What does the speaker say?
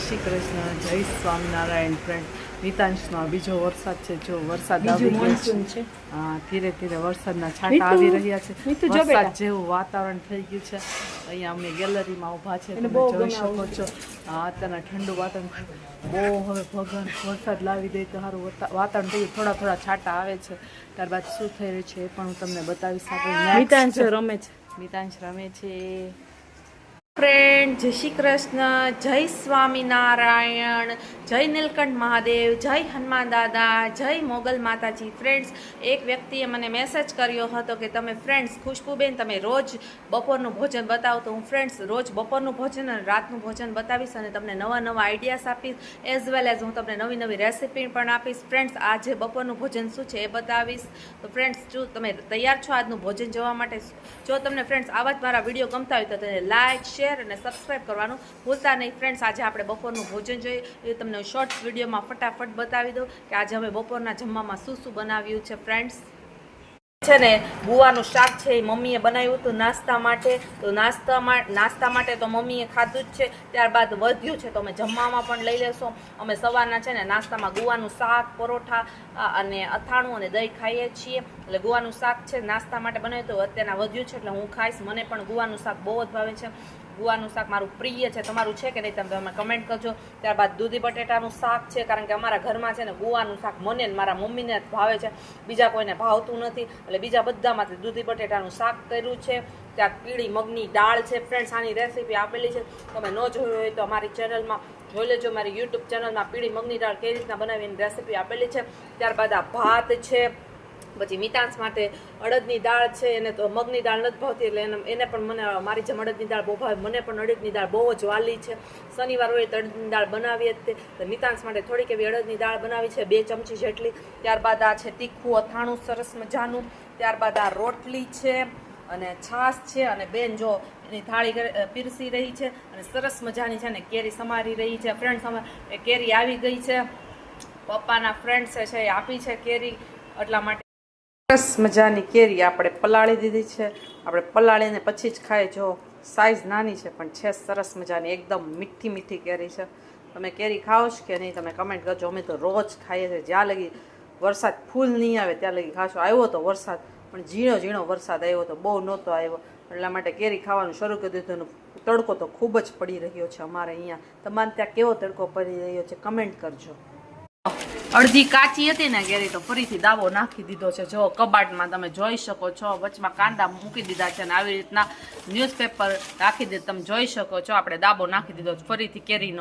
શ્રી કૃષ્ણ, જય સ્વામિનારાયણ ફ્રેન્ડ. મિતાંશનો આ બીજો વરસાદ છે. જો વરસાદ આવી ગયો છે. હા, ધીરે ધીરે વરસાદના છાંટા આવી રહ્યા છે. વરસાદ જેવું વાતાવરણ થઈ ગયું છે. અહીંયા અમે ગેલેરીમાં ઊભા છે, તમે જોઈ શકો છો. અત્યારના ઠંડુ વાતાવરણ બહુ હવે ભગવાન વરસાદ લાવી દે તો સારું વાતાવરણ થઈ ગયું. થોડા થોડા છાંટા આવે છે. ત્યારબાદ શું થઈ રહ્યું છે એ પણ હું તમને બતાવીશ. મિતાંશ રમે છે. મિતાંશ રમે છે. ફ્રેન્ડ, જય શ્રી કૃષ્ણ, જય સ્વામિનારાયણ, જય નીલકંઠ મહાદેવ, જય હનુમાન દાદા, જય મોગલ માતાજી. ફ્રેન્ડ્સ, એક વ્યક્તિએ મને મેસેજ કર્યો હતો કે તમે ફ્રેન્ડ્સ ખુશ્બુબેન તમે રોજ બપોરનું ભોજન બતાવો. તો હું ફ્રેન્ડ્સ રોજ બપોરનું ભોજન અને રાતનું ભોજન બતાવીશ અને તમને નવા નવા આઈડિયાઝ આપીશ, એઝ વેલ એઝ હું તમને નવી નવી રેસીપી પણ આપીશ. ફ્રેન્ડ્સ, આજે બપોરનું ભોજન શું છે એ બતાવીશ. તો ફ્રેન્ડ્સ, જો તમે તૈયાર છો આજનું ભોજન જોવા માટે? જો તમને ફ્રેન્ડ્સ આવા જ મારા વિડીયો ગમતા હોય તો તેને લાઇક, શેર અને સબસ્ક્રાઇબ કરવાનું ભૂલતા નહીં. ફ્રેન્ડ્સ, આજે આપણે બપોરનું ભોજન જોઈએ એ તમને શોર્ટ્સ વિડીયોમાં ફટાફટ બતાવી દઉં કે આજે અમે બપોરના જમવામાં શું શું બનાવ્યું છે. ફ્રેન્ડ્સ છે ને, ગુવાનું શાક છે એ મમ્મીએ બનાવ્યું હતું નાસ્તા માટે. તો નાસ્તા માટે તો મમ્મીએ ખાધું જ છે. ત્યારબાદ વધ્યું છે તો અમે જમવામાં પણ લઈ લેશું. અમે સવારના છે ને નાસ્તામાં ગુવાનું શાક, પરોઠા અને અથાણું અને દહીં ખાઈએ છીએ. એટલે ગુવાનું શાક છે નાસ્તા માટે બનાવ્યું તો અત્યારના વધ્યું છે એટલે હું ખાઈશ. મને પણ ગુવાનું શાક બહુ જ ભાવે છે. ગુવાનું શાક મારું પ્રિય છે. તમારું છે કે નહીં તમે કમેન્ટ કરજો. ત્યારબાદ દૂધી બટેટાનું શાક છે, કારણ કે અમારા ઘરમાં છે ને ગુવાનું શાક મને ને મારા મમ્મીને જ ભાવે છે, બીજા કોઈને ભાવતું નથી. એટલે બીજા બધામાંથી દૂધી બટેટાનું શાક કર્યું છે. ત્યાં પીળી મગની દાળ છે. ફ્રેન્ડ્સ, આની રેસીપી આપેલી છે, તમે ન જોયું હોય તો અમારી ચેનલમાં જોઈ લેજો. મારી યુટ્યુબ ચેનલમાં પીળી મગની દાળ કેવી રીતના બનાવીને રેસીપી આપેલી છે. ત્યારબાદ આ ભાત છે. પછી મિતાંશ માટે અડદની દાળ છે. એને તો મગની દાળ નથી ભાવતી એટલે એને પણ મને મારી જેમ અડદની દાળ બહુ ભાવે. મને પણ અડદની દાળ બહુ જ વાલી છે. શનિવાર હોય તો અડદની દાળ બનાવીએ જ તે. મિતાંશ માટે થોડીક એવી અડદની દાળ બનાવી છે, 2 ચમચી જેટલી. ત્યારબાદ આ છે તીખું અથાણું સરસ મજાનું. ત્યારબાદ આ રોટલી છે અને છાશ છે. અને બેન જો એની થાળી પીરસી રહી છે અને સરસ મજાની છે ને કેરી સમારી રહી છે. ફ્રેન્ડ્સ, અમે કેરી આવી ગઈ છે. પપ્પાના ફ્રેન્ડ્સે છે એ આપી છે કેરી, એટલા માટે સરસ મજાની કેરી આપણે પલાળી દીધી છે. આપણે પલાળીને પછી જ ખાઈ. જો સાઈઝ નાની છે પણ છે સરસ મજાની, એકદમ મીઠી મીઠી કેરી છે. તમે કેરી ખાઓ છો કે નહીં તમે કમેન્ટ કરજો. અમે તો રોજ ખાઈએ છીએ. જ્યાં લગી વરસાદ ફૂલ નહીં આવે ત્યાં લગી ખાશો. આવ્યો તો વરસાદ પણ ઝીણો ઝીણો વરસાદ આવ્યો તો, બહુ નહોતો આવ્યો. એટલા માટે કેરી ખાવાનું શરૂ કરી દીધું. તડકો તો ખૂબ જ પડી રહ્યો છે અમારે અહીંયા. તમારે ત્યાં કેવો તડકો પડી રહ્યો છે કમેન્ટ કરજો. અડધી કાચી હતી ને કેરી તો ફરીથી દાવો નાખી દીધો છે. જો કબાટમાં તમે જોઈ શકો છો, વચમાં કાંદા મૂકી દીધા છે અને આવી રીતના ન્યૂઝપેપર રાખી દીધું. તમે જોઈ શકો છો આપણે દાબો નાખી દીધો ફરીથી કેરીનો.